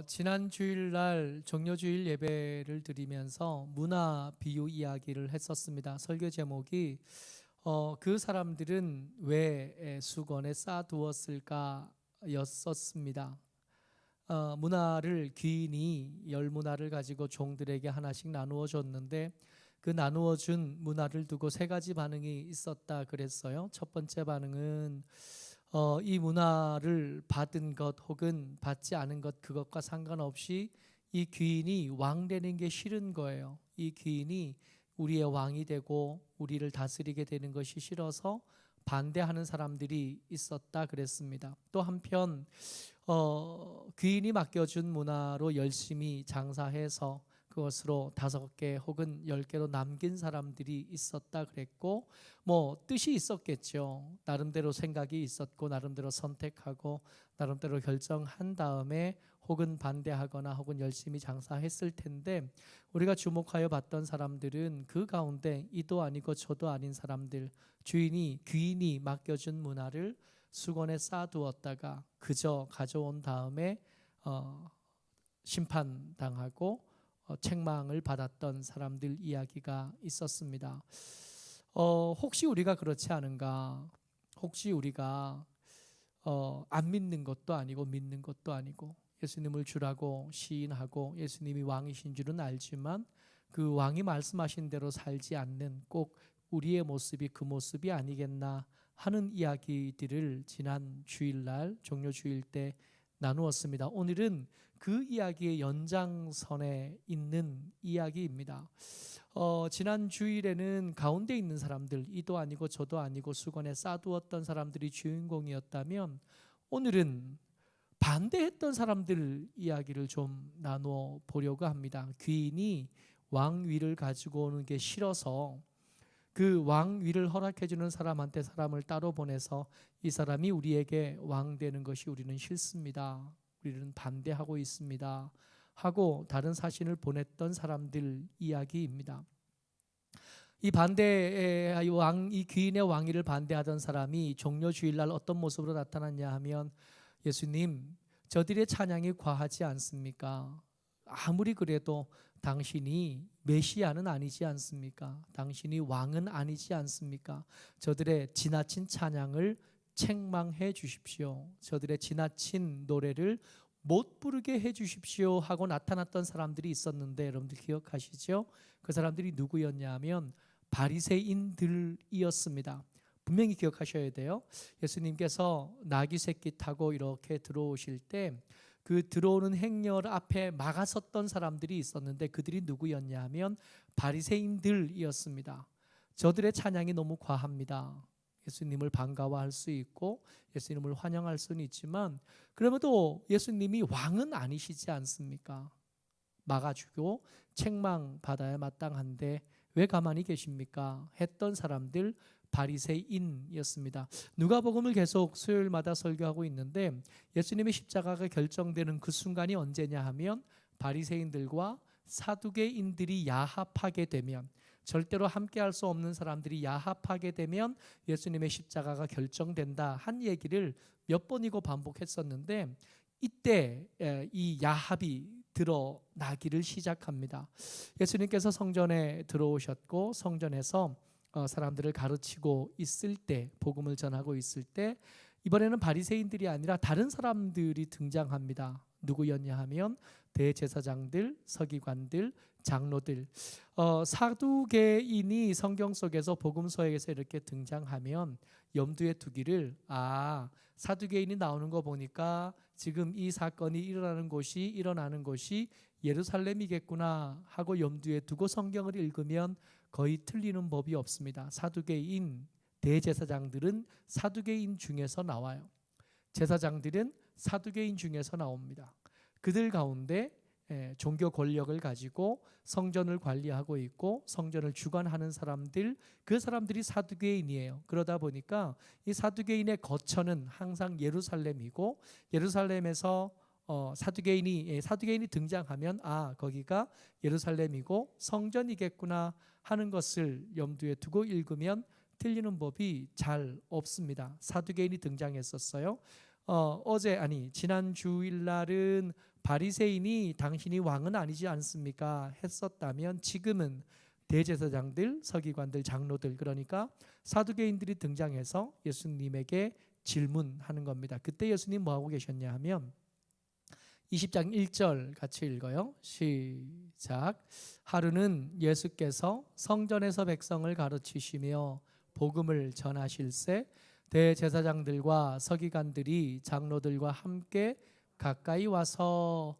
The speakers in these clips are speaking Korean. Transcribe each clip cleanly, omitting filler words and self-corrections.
지난 주일날 종료주일 예배를 드리면서 문화 비유 이야기를 했었습니다. 설교 제목이 그 사람들은 왜 수건에 쌓아두었을까 였었습니다. 문화를 귀인이 10문화를 가지고 종들에게 하나씩 나누어 줬는데 그 나누어 준 문화를 두고 세 가지 반응이 있었다 그랬어요. 첫 번째 반응은 이 문화를 받은 것 혹은 받지 않은 것 그것과 상관없이 이 귀인이 왕 되는 게 싫은 거예요. 이 귀인이 우리의 왕이 되고 우리를 다스리게 되는 것이 싫어서 반대하는 사람들이 있었다 그랬습니다. 또 한편 귀인이 맡겨준 문화로 열심히 장사해서 그것으로 5개 혹은 10개로 남긴 사람들이 있었다 그랬고, 뜻이 있었겠죠. 나름대로 생각이 있었고 나름대로 선택하고 나름대로 결정한 다음에 혹은 반대하거나 혹은 열심히 장사했을 텐데, 우리가 주목하여 봤던 사람들은 그 가운데 이도 아니고 저도 아닌 사람들, 귀인이 맡겨준 문화를 수건에 쌓아두었다가 그저 가져온 다음에 심판당하고 책망을 받았던 사람들 이야기가 있었습니다. 혹시 우리가 그렇지 않은가? 혹시 우리가 안 믿는 것도 아니고 믿는 것도 아니고 예수님을 주라고 시인하고 예수님이 왕이신 줄은 알지만 그 왕이 말씀하신 대로 살지 않는 꼭 우리의 모습이 그 모습이 아니겠나 하는 이야기들을 지난 주일날 종료주일 때 나누었습니다. 오늘은 그 이야기의 연장선에 있는 이야기입니다. 지난 주일에는 가운데 있는 사람들, 이도 아니고 저도 아니고 수건에 쌓아두었던 사람들이 주인공이었다면, 오늘은 반대했던 사람들 이야기를 좀 나눠 보려고 합니다. 귀인이 왕위를 가지고 오는 게 싫어서 그 왕위를 허락해 주는 사람한테 사람을 따로 보내서 이 사람이 우리에게 왕 되는 것이 우리는 싫습니다, 우리는 반대하고 있습니다 하고 다른 사신을 보냈던 사람들 이야기입니다. 이 귀인의 왕위를 반대하던 사람이 종려 주일날 어떤 모습으로 나타났냐 하면, 예수님, 저들의 찬양이 과하지 않습니까? 아무리 그래도 당신이 메시아는 아니지 않습니까? 당신이 왕은 아니지 않습니까? 저들의 지나친 찬양을 책망해 주십시오. 저들의 지나친 노래를 못 부르게 해 주십시오 하고 나타났던 사람들이 있었는데, 여러분들 기억하시죠? 그 사람들이 누구였냐 하면 바리새인들이었습니다. 분명히 기억하셔야 돼요. 예수님께서 나귀 새끼 타고 이렇게 들어오실 때 그 들어오는 행렬 앞에 막아섰던 사람들이 있었는데, 그들이 누구였냐 하면 바리새인들이었습니다. 저들의 찬양이 너무 과합니다. 예수님을 반가워할 수 있고 예수님을 환영할 수는 있지만, 그럼에도 예수님이 왕은 아니시지 않습니까? 막아주고 책망받아야 마땅한데 왜 가만히 계십니까? 했던 사람들, 바리새인이었습니다. 누가복음을 계속 수요일마다 설교하고 있는데, 예수님의 십자가가 결정되는 그 순간이 언제냐 하면, 바리새인들과 사두개인들이 야합하게 되면, 절대로 함께할 수 없는 사람들이 야합하게 되면 예수님의 십자가가 결정된다 한 얘기를 몇 번이고 반복했었는데, 이때 이 야합이 드러나기를 시작합니다. 예수님께서 성전에 들어오셨고 성전에서 사람들을 가르치고 있을 때, 복음을 전하고 있을 때, 이번에는 바리새인들이 아니라 다른 사람들이 등장합니다. 누구였냐 하면 대제사장들, 서기관들, 장로들. 사두개인이 성경 속에서 복음서에서 이렇게 등장하면 염두에 두기를, 사두개인이 나오는 거 보니까 지금 이 사건이 일어나는 곳이 예루살렘이겠구나 하고 염두에 두고 성경을 읽으면 거의 틀리는 법이 없습니다. 사두개인 대제사장들은 사두개인 중에서 나와요. 제사장들은 사두개인 중에서 나옵니다. 그들 가운데 종교 권력을 가지고 성전을 관리하고 있고 성전을 주관하는 사람들, 그 사람들이 사두개인이에요. 그러다 보니까 이 사두개인의 거처는 항상 예루살렘이고, 예루살렘에서 사두개인이 등장하면 거기가 예루살렘이고 성전이겠구나 하는 것을 염두에 두고 읽으면 틀리는 법이 잘 없습니다. 사두개인이 등장했었어요. 지난 주일날은 바리새인이 당신이 왕은 아니지 않습니까? 했었다면 지금은 대제사장들, 서기관들, 장로들, 그러니까 사두개인들이 등장해서 예수님에게 질문하는 겁니다. 그때 예수님 뭐하고 계셨냐 하면 20장 1절 같이 읽어요. 시작. 하루는 예수께서 성전에서 백성을 가르치시며 복음을 전하실새 대제사장들과 서기관들이 장로들과 함께 가까이 와서,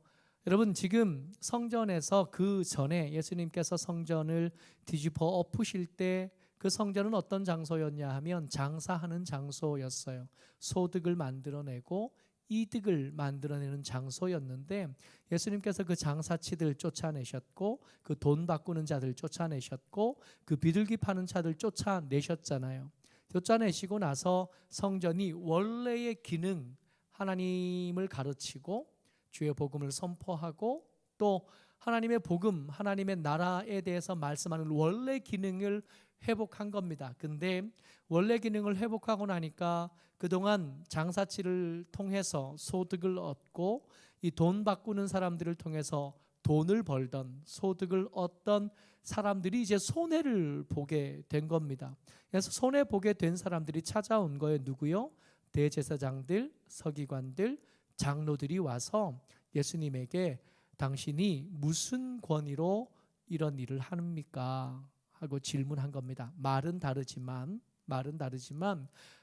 여러분 지금 성전에서 그 전에 예수님께서 성전을 뒤집어 엎으실 때 그 성전은 어떤 장소였냐 하면 장사하는 장소였어요. 소득을 만들어내고 이득을 만들어내는 장소였는데 예수님께서 그 장사치들 쫓아내셨고 그 돈 바꾸는 자들 쫓아내셨고 그 비둘기 파는 자들 쫓아내셨잖아요. 쫓아내시고 나서 성전이 원래의 기능, 하나님을 가르치고 주의 복음을 선포하고 또 하나님의 복음, 하나님의 나라에 대해서 말씀하는 원래 기능을 회복한 겁니다. 근데 원래 기능을 회복하고 나니까 그동안 장사치를 통해서 소득을 얻고 이 돈 바꾸는 사람들을 통해서 돈을 벌던, 소득을 얻던 사람들이 이제 손해를 보게 된 겁니다. 그래서 손해 보게 된 사람들이 찾아온 거예요. 누구요? 대제사장들, 서기관들, 장로들이 와서 예수님에게 당신이 무슨 권위로 이런 일을 합니까? 하고 질문한 겁니다. 말은 다르지만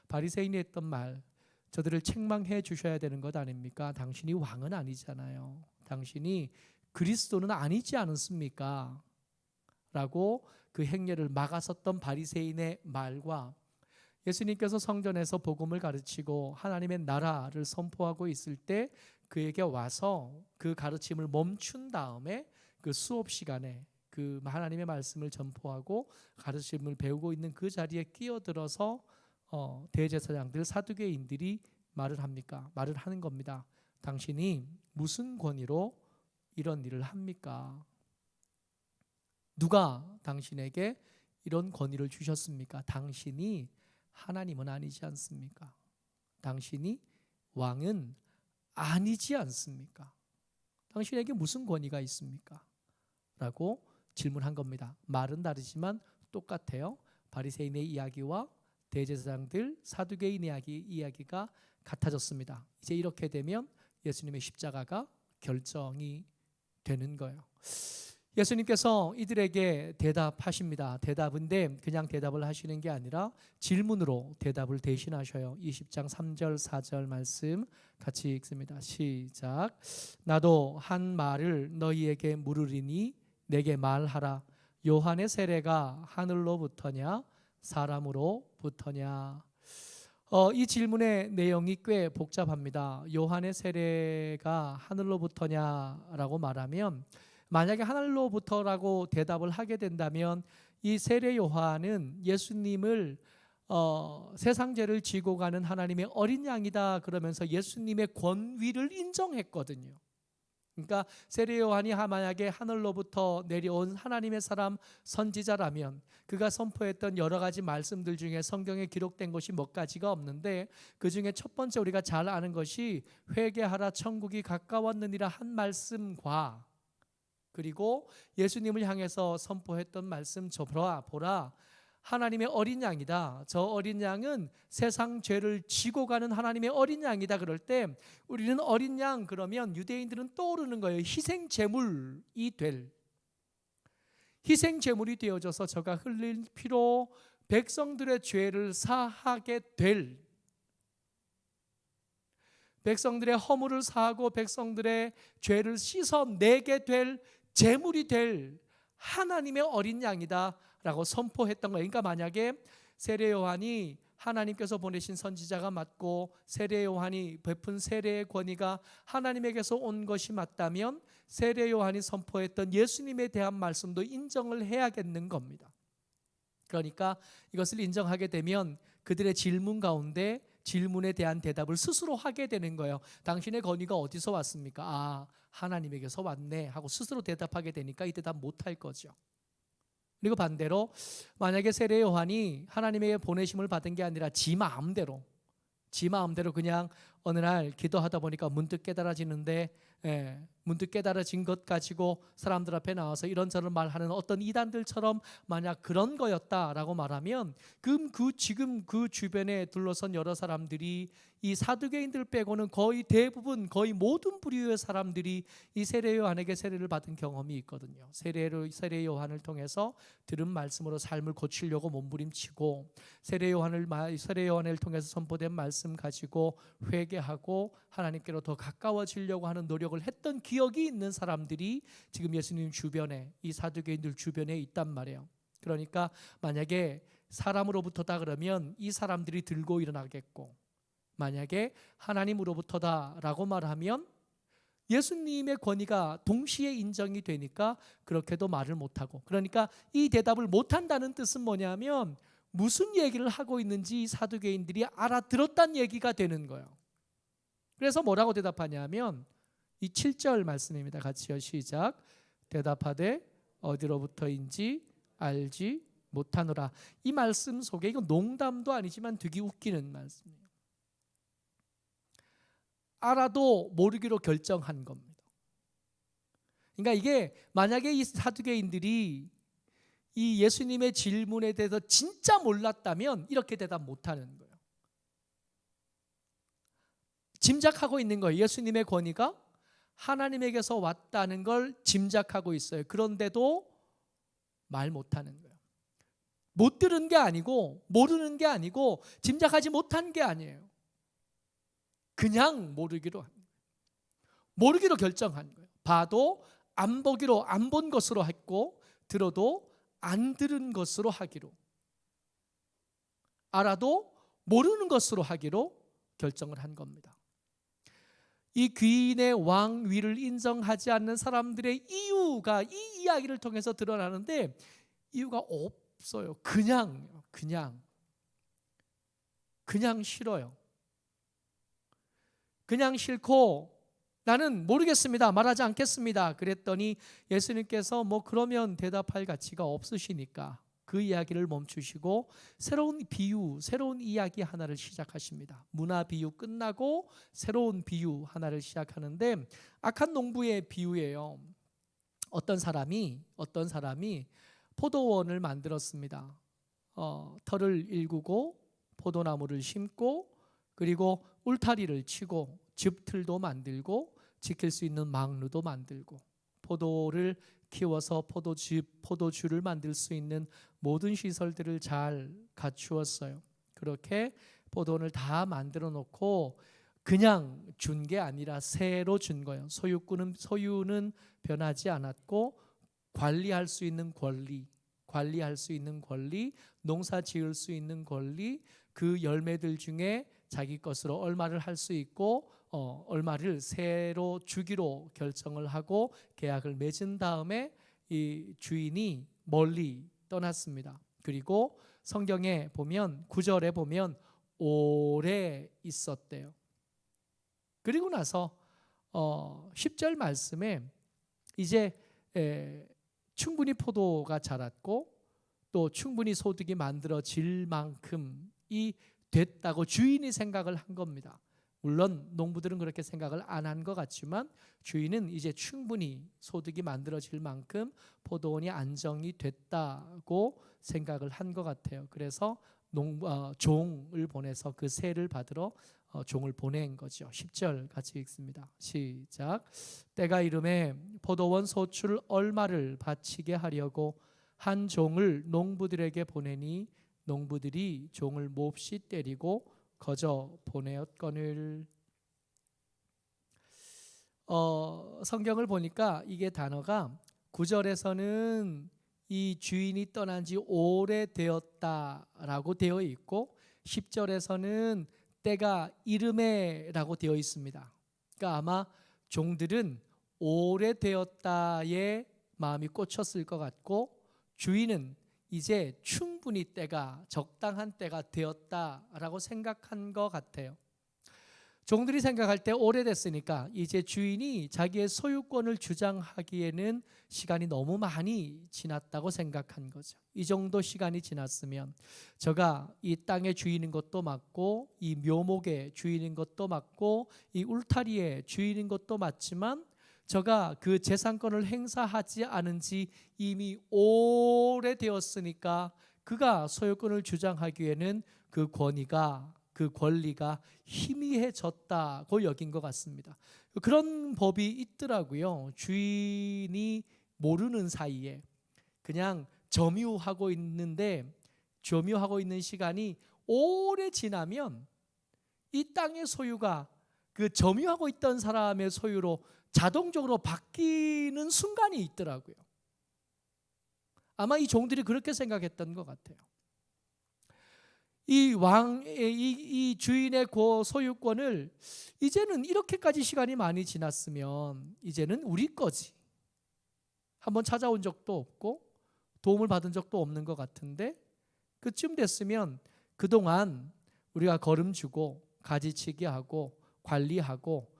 바리새인이 했던 말, 저들을 책망해 주셔야 되는 것 아닙니까? 당신이 왕은 아니잖아요. 당신이 그리스도는 아니지 않습니까? 라고 그 행렬을 막았었던 바리새인의 말과 예수님께서 성전에서 복음을 가르치고 하나님의 나라를 선포하고 있을 때 그에게 와서 그 가르침을 멈춘 다음에 그 수업 시간에 그 하나님의 말씀을 전포하고 가르침을 배우고 있는 그 자리에 끼어들어서 대제사장들, 사두개인들이 말을 합니까? 말을 하는 겁니다. 당신이 무슨 권위로 이런 일을 합니까? 누가 당신에게 이런 권위를 주셨습니까? 당신이 하나님은 아니지 않습니까? 당신이 왕은 아니지 않습니까? 당신에게 무슨 권위가 있습니까? 라고 질문한 겁니다. 말은 다르지만 똑같아요. 바리새인의 이야기와 대제사장들, 사두개인의 이야기가 같아졌습니다. 이제 이렇게 되면 예수님의 십자가가 결정이 되는 거예요. 예수님께서 이들에게 대답하십니다. 대답인데 그냥 대답을 하시는 게 아니라 질문으로 대답을 대신하셔요. 20장 3절 4절 말씀 같이 읽습니다. 시작. 나도 한 말을 너희에게 물으리니 내게 말하라. 요한의 세례가 하늘로부터냐 사람으로부터냐? 이 질문의 내용이 꽤 복잡합니다. 요한의 세례가 하늘로부터냐라고 말하면 만약에 하늘로부터라고 대답을 하게 된다면 이 세례 요한은 예수님을 세상 죄를 지고 가는 하나님의 어린 양이다 그러면서 예수님의 권위를 인정했거든요. 그러니까 세례 요한이 만약에 하늘로부터 내려온 하나님의 사람 선지자라면 그가 선포했던 여러 가지 말씀들 중에 성경에 기록된 것이 몇 가지가 없는데 그 중에 첫 번째 우리가 잘 아는 것이 회개하라 천국이 가까웠느니라 한 말씀과 그리고 예수님을 향해서 선포했던 말씀, 보라 하나님의 어린 양이다. 저 어린 양은 세상 죄를 지고 가는 하나님의 어린 양이다. 그럴 때 우리는 어린 양 그러면 유대인들은 떠오르는 거예요. 희생 제물이 되어져서 저가 흘릴 피로 백성들의 죄를 사하게 될, 백성들의 허물을 사하고 백성들의 죄를 씻어내게 될 제물이 될 하나님의 어린 양이다 라고 선포했던 거예요. 그러니까 만약에 세례 요한이 하나님께서 보내신 선지자가 맞고 세례 요한이 베푼 세례의 권위가 하나님에게서 온 것이 맞다면 세례 요한이 선포했던 예수님에 대한 말씀도 인정을 해야겠는 겁니다. 그러니까 이것을 인정하게 되면 그들의 질문 가운데 질문에 대한 대답을 스스로 하게 되는 거예요. 당신의 권위가 어디서 왔습니까? 아, 하나님에게서 왔네 하고 스스로 대답하게 되니까 이 대답 못할 거죠. 그리고 반대로 만약에 세례 요한이 하나님에게 보내심을 받은 게 아니라 지 마음대로 그냥 어느 날 기도하다 보니까 문득 깨달아지는데, 문득 깨달아진 것 가지고 사람들 앞에 나와서 이런저런 말하는 어떤 이단들처럼 만약 그런 거였다라고 말하면, 그럼 지금 그 주변에 둘러선 여러 사람들이 이 사두개인들 빼고는 거의 대부분, 거의 모든 부류의 사람들이 이 세례 요한에게 세례를 받은 경험이 있거든요. 세례 요한을 통해서 들은 말씀으로 삶을 고치려고 몸부림치고, 세례 요한을 통해서 선포된 말씀 가지고 회개하고 하나님께로 더 가까워지려고 하는 노력을 했던 기억이 있는 사람들이 지금 예수님 주변에, 이 사두개인들 주변에 있단 말이에요. 그러니까 만약에 사람으로부터다 그러면 이 사람들이 들고 일어나겠고, 만약에 하나님으로부터다라고 말하면 예수님의 권위가 동시에 인정이 되니까 그렇게도 말을 못하고, 그러니까 이 대답을 못한다는 뜻은 뭐냐면 무슨 얘기를 하고 있는지 사두개인들이 알아들었다는 얘기가 되는 거예요. 그래서 뭐라고 대답하냐면 이 7절 말씀입니다. 같이요, 시작. 대답하되 어디로부터인지 알지 못하노라. 이 말씀 속에, 이건 농담도 아니지만 되게 웃기는 말씀이에요. 알아도 모르기로 결정한 겁니다. 그러니까 이게 만약에 이 사두개인들이 이 예수님의 질문에 대해서 진짜 몰랐다면 이렇게 대답 못하는 거예요. 짐작하고 있는 거예요. 예수님의 권위가 하나님에게서 왔다는 걸 짐작하고 있어요. 그런데도 말 못하는 거예요. 못 들은 게 아니고, 모르는 게 아니고, 짐작하지 못한 게 아니에요. 그냥 모르기로 결정한 거예요. 봐도 안 보기로, 안 본 것으로 했고, 들어도 안 들은 것으로 하기로, 알아도 모르는 것으로 하기로 결정을 한 겁니다. 이 귀인의 왕위를 인정하지 않는 사람들의 이유가 이 이야기를 통해서 드러나는데, 이유가 없어요. 그냥 싫어요. 그냥 싫고 나는 모르겠습니다, 말하지 않겠습니다 그랬더니 예수님께서 뭐 그러면 대답할 가치가 없으시니까 그 이야기를 멈추시고 새로운 비유, 새로운 이야기 하나를 시작하십니다. 문화 비유 끝나고 새로운 비유 하나를 시작하는데, 악한 농부의 비유예요. 어떤 사람이 포도원을 만들었습니다. 털을 일구고 포도나무를 심고, 그리고 울타리를 치고 즙틀도 만들고 지킬 수 있는 망루도 만들고, 포도를 키워서 포도주를 만들 수 있는 모든 시설들을 잘 갖추었어요. 그렇게 포도원을 다 만들어 놓고 그냥 준 게 아니라 새로 준 거예요. 소유는 변하지 않았고, 관리할 수 있는 권리, 농사 지을 수 있는 권리, 그 열매들 중에 자기 것으로 얼마를 할 수 있고 얼마를 새로 주기로 결정을 하고 계약을 맺은 다음에 이 주인이 멀리 떠났습니다. 그리고 성경에 보면 9절에 보면 오래 있었대요. 그리고 나서 10절 말씀에 이제 충분히 포도가 자랐고 또 충분히 소득이 만들어질 만큼이 됐다고 주인이 생각을 한 겁니다. 물론 농부들은 그렇게 생각을 안 한 것 같지만 주인은 이제 충분히 소득이 만들어질 만큼 포도원이 안정이 됐다고 생각을 한 것 같아요. 그래서 종을 보내서 그 세를 받으러 종을 보낸 거죠. 10절 같이 읽습니다. 시작. 때가 이름에 포도원 소출 얼마를 바치게 하려고 한 종을 농부들에게 보내니 농부들이 종을 몹시 때리고 거저 보내었거늘. 성경을 보니까 이게 단어가 9절에서는 이 주인이 떠난 지 오래되었다라고 되어 있고 10절에서는 때가 이름에라고 되어 있습니다. 그러니까 아마 종들은 오래되었다에 마음이 꽂혔을 것 같고 주인은 이제 충분히 때가 적당한 때가 되었다라고 생각한 것 같아요. 종들이 생각할 때 오래됐으니까 이제 주인이 자기의 소유권을 주장하기에는 시간이 너무 많이 지났다고 생각한 거죠. 이 정도 시간이 지났으면 저가 이 땅의 주인인 것도 맞고 이 묘목의 주인인 것도 맞고 이 울타리의 주인인 것도 맞지만 저가 그 재산권을 행사하지 않은 지 이미 오래되었으니까 그가 소유권을 주장하기에는 그 권리가 희미해졌다고 여긴 것 같습니다. 그런 법이 있더라고요. 주인이 모르는 사이에 그냥 점유하고 있는 시간이 오래 지나면 이 땅의 소유가 그 점유하고 있던 사람의 소유로 자동적으로 바뀌는 순간이 있더라고요. 아마 이 종들이 그렇게 생각했던 것 같아요. 이 주인의 소유권을 이제는 이렇게까지 시간이 많이 지났으면 이제는 우리 거지. 한번 찾아온 적도 없고 도움을 받은 적도 없는 것 같은데 그쯤 됐으면 그동안 우리가 거름 주고 가지치기 하고 관리하고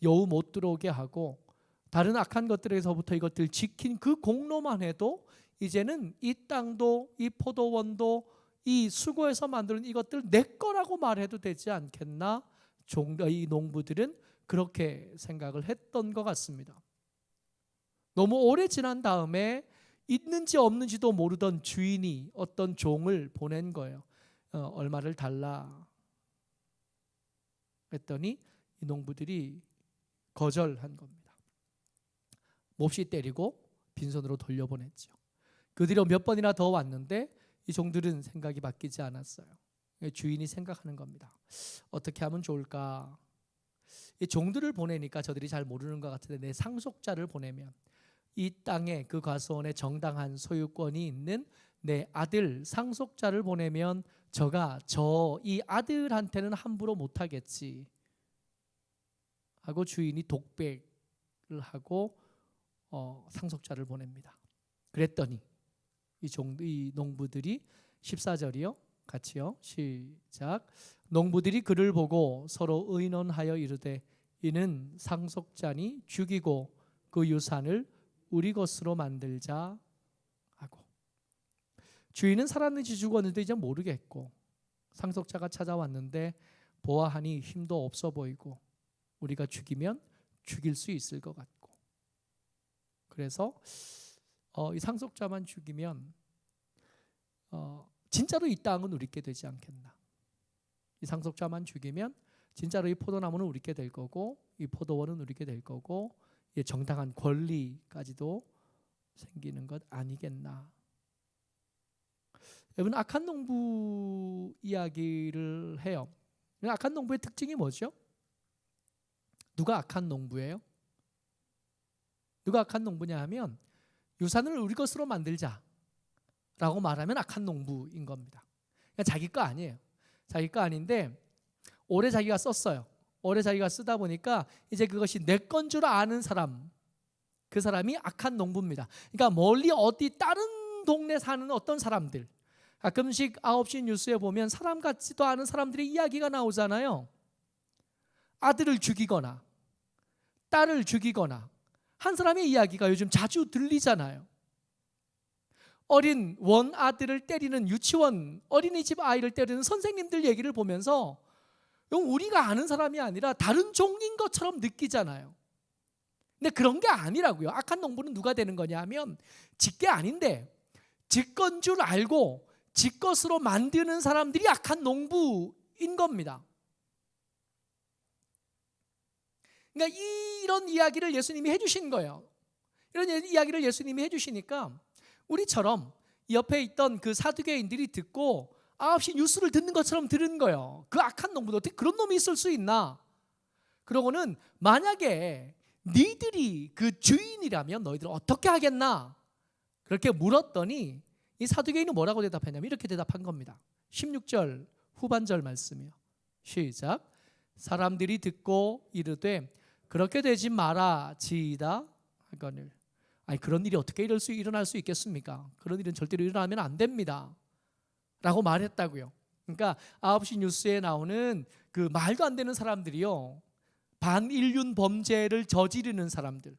여우 못 들어오게 하고 다른 악한 것들에서부터 이것들 지킨 그 공로만 해도 이제는 이 땅도 이 포도원도 이 수고해서 만드는 이것들 내 거라고 말해도 되지 않겠나? 이 농부들은 그렇게 생각을 했던 것 같습니다. 너무 오래 지난 다음에 있는지 없는지도 모르던 주인이 어떤 종을 보낸 거예요. 얼마를 달라 그랬더니 이 농부들이 거절한 겁니다. 몹시 때리고 빈손으로 돌려보냈죠. 그 뒤로 몇 번이나 더 왔는데 이 종들은 생각이 바뀌지 않았어요. 주인이 생각하는 겁니다. 어떻게 하면 좋을까? 이 종들을 보내니까 저들이 잘 모르는 것 같은데 내 상속자를 보내면 이 땅에 그 과수원에 정당한 소유권이 있는 내 아들 상속자를 보내면 이 아들한테는 함부로 못하겠지 하고 주인이 독백을 하고 상속자를 보냅니다. 그랬더니 이 농부들이 14절이요. 같이요. 시작. 농부들이 그를 보고 서로 의논하여 이르되 이는 상속자니 죽이고 그 유산을 우리 것으로 만들자 하고 주인은 살았는지 죽었는지 이제 모르겠고 상속자가 찾아왔는데 보아하니 힘도 없어 보이고 우리가 죽이면 죽일 수 있을 것 같고 그래서 이 상속자만 죽이면 진짜로 이 땅은 우리께 되지 않겠나. 이 상속자만 죽이면 진짜로 이 포도나무는 우리께 될 거고 이 포도원은 우리께 될 거고 정당한 권리까지도 생기는 것 아니겠나. 여러분 악한 농부 이야기를 해요. 악한 농부의 특징이 뭐죠? 누가 악한 농부예요? 누가 악한 농부냐 하면 유산을 우리 것으로 만들자라고 말하면 악한 농부인 겁니다. 그냥 자기 거 아니에요. 자기 거 아닌데 오래 자기가 썼어요. 오래 자기가 쓰다 보니까 이제 그것이 내 건 줄 아는 사람, 그 사람이 악한 농부입니다. 그러니까 멀리 어디 다른 동네 사는 어떤 사람들, 가끔씩 9시 뉴스에 보면 사람 같지도 않은 사람들의 이야기가 나오잖아요. 아들을 죽이거나 딸을 죽이거나 한 사람의 이야기가 요즘 자주 들리잖아요. 어린 원아들을 때리는 유치원 어린이집 아이를 때리는 선생님들 얘기를 보면서 우리가 아는 사람이 아니라 다른 종인 것처럼 느끼잖아요. 근데 그런 게 아니라고요. 악한 농부는 누가 되는 거냐 하면 지 게 아닌데 지 건 줄 알고 지 것으로 만드는 사람들이 악한 농부인 겁니다. 그러니까 이런 이야기를 예수님이 해주신 거예요. 이런 이야기를 예수님이 해주시니까 우리처럼 옆에 있던 그 사두개인들이 듣고 9시 뉴스를 듣는 것처럼 들은 거예요. 그 악한 농부도 어떻게 그런 놈이 있을 수 있나? 그러고는 만약에 니들이 그 주인이라면 너희들은 어떻게 하겠나? 그렇게 물었더니 이 사두개인은 뭐라고 대답했냐면 이렇게 대답한 겁니다. 16절 후반절 말씀이요. 시작. 사람들이 듣고 이르되 그렇게 되지 마라지이다 하거늘. 아니 그런 일이 어떻게 일어날 수 있겠습니까? 그런 일은 절대로 일어나면 안 됩니다 라고 말했다고요. 그러니까 9시 뉴스에 나오는 그 말도 안 되는 사람들이요, 반인륜 범죄를 저지르는 사람들.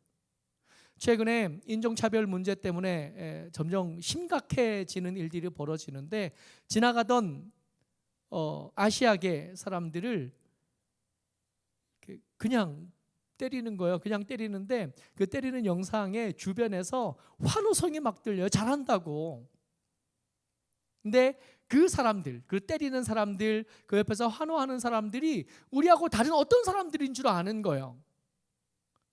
최근에 인종차별 문제 때문에 점점 심각해지는 일들이 벌어지는데, 지나가던 아시아계 사람들을 그냥 때리는 거예요. 그냥 때리는데 그 때리는 영상에 주변에서 환호성이 막 들려요. 잘한다고. 근데 그 사람들, 그 때리는 사람들, 그 옆에서 환호하는 사람들이 우리하고 다른 어떤 사람들인 줄 아는 거예요.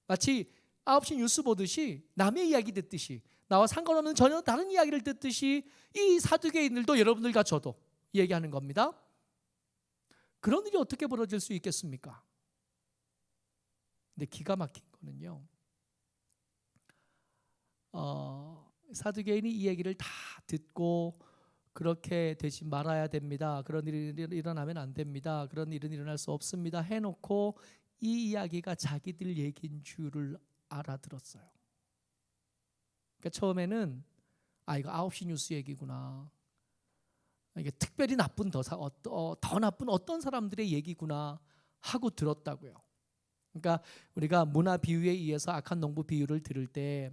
마치 9시 뉴스 보듯이 남의 이야기 듣듯이, 나와 상관없는 전혀 다른 이야기를 듣듯이 이 사두개인들도 여러분들과 저도 얘기하는 겁니다. 그런 일이 어떻게 벌어질 수 있겠습니까? 근데 기가 막힌 거는요, 사두개인이 이 얘기를 다 듣고 그렇게 되지 말아야 됩니다, 그런 일이 일어나면 안 됩니다, 그런 일은 일어날 수 없습니다 해놓고 이 이야기가 자기들 얘기인 줄을 알아들었어요. 그러니까 처음에는 이거 9시 뉴스 얘기구나, 이게 특별히 나쁜 더 나쁜 어떤 사람들의 얘기구나 하고 들었다고요. 그러니까 우리가 문화 비유에 의해서 악한 농부 비유를 들을 때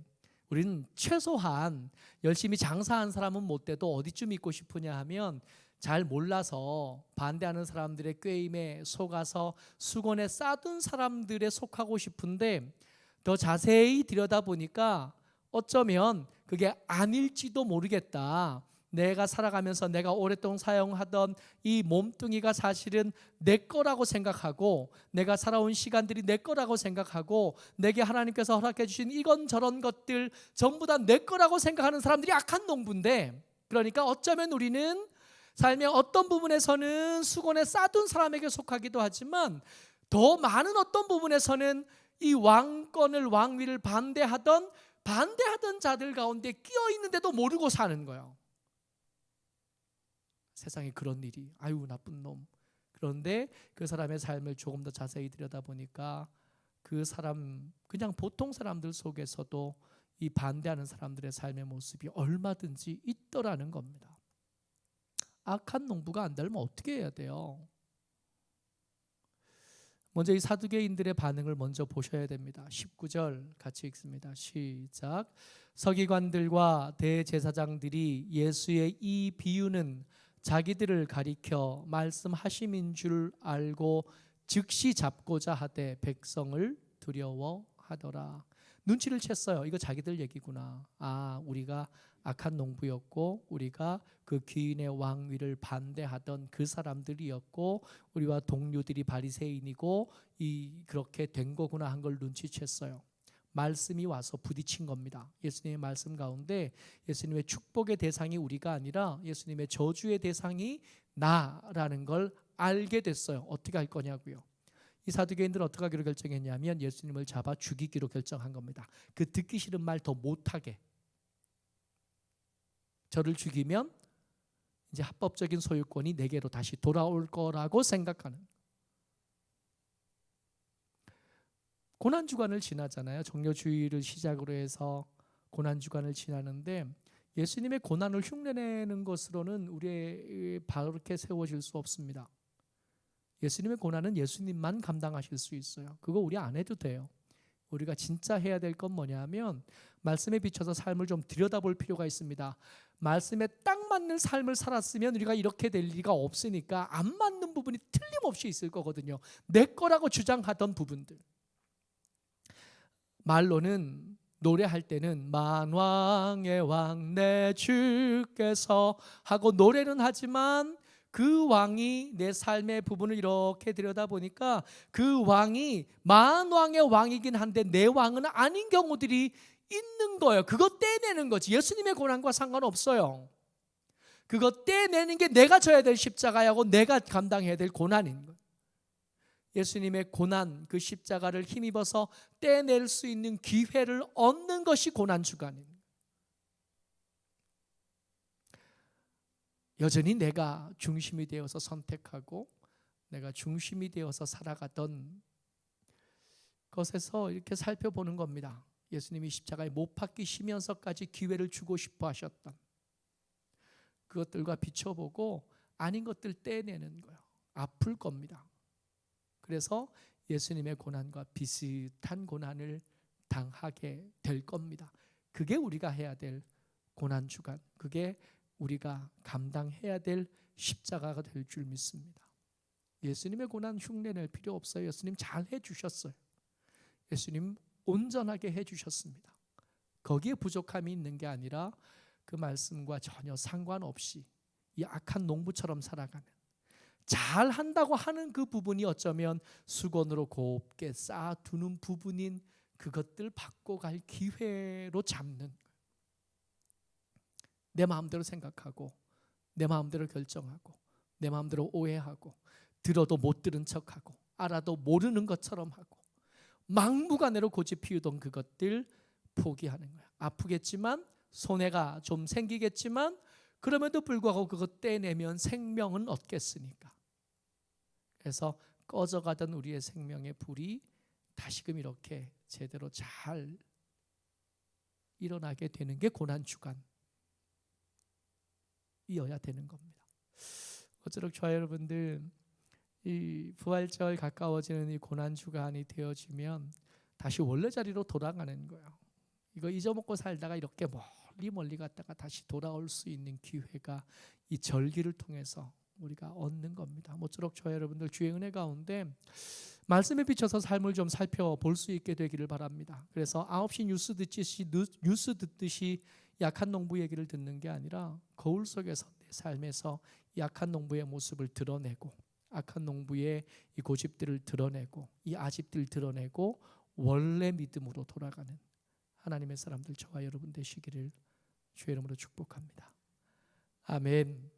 우리는 최소한 열심히 장사한 사람은 못 돼도 어디쯤 있고 싶으냐 하면, 잘 몰라서 반대하는 사람들의 꾀임에 속아서 수건에 싸둔 사람들에 속하고 싶은데, 더 자세히 들여다보니까 어쩌면 그게 아닐지도 모르겠다. 내가 살아가면서 내가 오랫동안 사용하던 이 몸뚱이가 사실은 내 거라고 생각하고, 내가 살아온 시간들이 내 거라고 생각하고, 내게 하나님께서 허락해 주신 이건저런 것들 전부 다 내 거라고 생각하는 사람들이 악한 농부인데, 그러니까 어쩌면 우리는 삶의 어떤 부분에서는 수건에 싸둔 사람에게 속하기도 하지만, 더 많은 어떤 부분에서는 이 왕권을, 왕위를 반대하던 자들 가운데 끼어 있는데도 모르고 사는 거예요. 세상에 그런 일이, 아유 나쁜 놈. 그런데 그 사람의 삶을 조금 더 자세히 들여다보니까 그 사람, 그냥 보통 사람들 속에서도 이 반대하는 사람들의 삶의 모습이 얼마든지 있더라는 겁니다. 악한 농부가 안 되면 어떻게 해야 돼요? 먼저 이 사두개인들의 반응을 먼저 보셔야 됩니다. 19절 같이 읽습니다. 시작. 서기관들과 대제사장들이 예수의 이 비유는 자기들을 가리켜 말씀하심인 줄 알고 즉시 잡고자 하되 백성을 두려워하더라. 눈치를 챘어요. 이거 자기들 얘기구나. 우리가 악한 농부였고, 우리가 그 귀인의 왕위를 반대하던 그 사람들이었고, 우리와 동료들이 바리새인이고 그렇게 된 거구나 한 걸 눈치챘어요. 말씀이 와서 부딪힌 겁니다. 예수님의 말씀 가운데 예수님의 축복의 대상이 우리가 아니라 예수님의 저주의 대상이 나라는 걸 알게 됐어요. 어떻게 할 거냐고요. 이 사두개인들은 어떻게 하기로 결정했냐면 예수님을 잡아 죽이기로 결정한 겁니다. 그 듣기 싫은 말 더 못하게. 저를 죽이면 이제 합법적인 소유권이 내게로 다시 돌아올 거라고 생각하는. 고난주간을 지나잖아요. 정료주의를 시작으로 해서 고난주간을 지나는데, 예수님의 고난을 흉내내는 것으로는 우리의 바르게 세워질 수 없습니다. 예수님의 고난은 예수님만 감당하실 수 있어요. 그거 우리 안 해도 돼요. 우리가 진짜 해야 될 건 뭐냐면 말씀에 비춰서 삶을 좀 들여다볼 필요가 있습니다. 말씀에 딱 맞는 삶을 살았으면 우리가 이렇게 될 리가 없으니까 안 맞는 부분이 틀림없이 있을 거거든요. 내 거라고 주장하던 부분들. 말로는 노래할 때는 만왕의 왕 내 주께서 하고 노래는 하지만 그 왕이 내 삶의 부분을 이렇게 들여다보니까 그 왕이 만왕의 왕이긴 한데 내 왕은 아닌 경우들이 있는 거예요. 그거 떼내는 거지. 예수님의 고난과 상관없어요. 그거 떼내는 게 내가 져야 될 십자가야고 내가 감당해야 될 고난인 거예요. 예수님의 고난, 그 십자가를 힘입어서 떼낼 수 있는 기회를 얻는 것이 고난주간입니다. 여전히 내가 중심이 되어서 선택하고 내가 중심이 되어서 살아가던 것에서 이렇게 살펴보는 겁니다. 예수님이 십자가에 못 박히시면서까지 기회를 주고 싶어 하셨던 그것들과 비춰보고 아닌 것들 떼내는 거예요. 아플 겁니다. 그래서 예수님의 고난과 비슷한 고난을 당하게 될 겁니다. 그게 우리가 해야 될 고난 주간, 그게 우리가 감당해야 될 십자가가 될 줄 믿습니다. 예수님의 고난 흉내낼 필요 없어요. 예수님 잘 해주셨어요. 예수님 온전하게 해주셨습니다. 거기에 부족함이 있는 게 아니라 그 말씀과 전혀 상관없이 이 악한 농부처럼 살아가는, 잘한다고 하는 그 부분이 어쩌면 수건으로 곱게 쌓아두는 부분인 그것들 받고 갈 기회로 잡는, 내 마음대로 생각하고 내 마음대로 결정하고 내 마음대로 오해하고 들어도 못 들은 척하고 알아도 모르는 것처럼 하고 막무가내로 고집 피우던 그것들 포기하는 거야. 아프겠지만 손해가 좀 생기겠지만 그럼에도 불구하고 그것 떼내면 생명은 얻겠으니까. 그래서 꺼져가던 우리의 생명의 불이 다시금 이렇게 제대로 잘 일어나게 되는 게 고난주간이어야 되는 겁니다. 어쩌록 저와 여러분들, 이 부활절 가까워지는 이 고난주간이 되어지면 다시 원래 자리로 돌아가는 거예요. 이거 잊어먹고 살다가 이렇게 멀리 갔다가 다시 돌아올 수 있는 기회가 이 절기를 통해서 우리가 얻는 겁니다. 모쪼록 저와 여러분들 주의 은혜 가운데 말씀에 비춰서 삶을 좀 살펴볼 수 있게 되기를 바랍니다. 그래서 9시 뉴스 듣듯이 약한 농부 얘기를 듣는 게 아니라 거울 속에서 내 삶에서 약한 농부의 모습을 드러내고 악한 농부의 이 고집들을 드러내고 이 아집들을 드러내고 원래 믿음으로 돌아가는 하나님의 사람들 저와 여러분 되시기를 주의 이름으로 축복합니다. 아멘.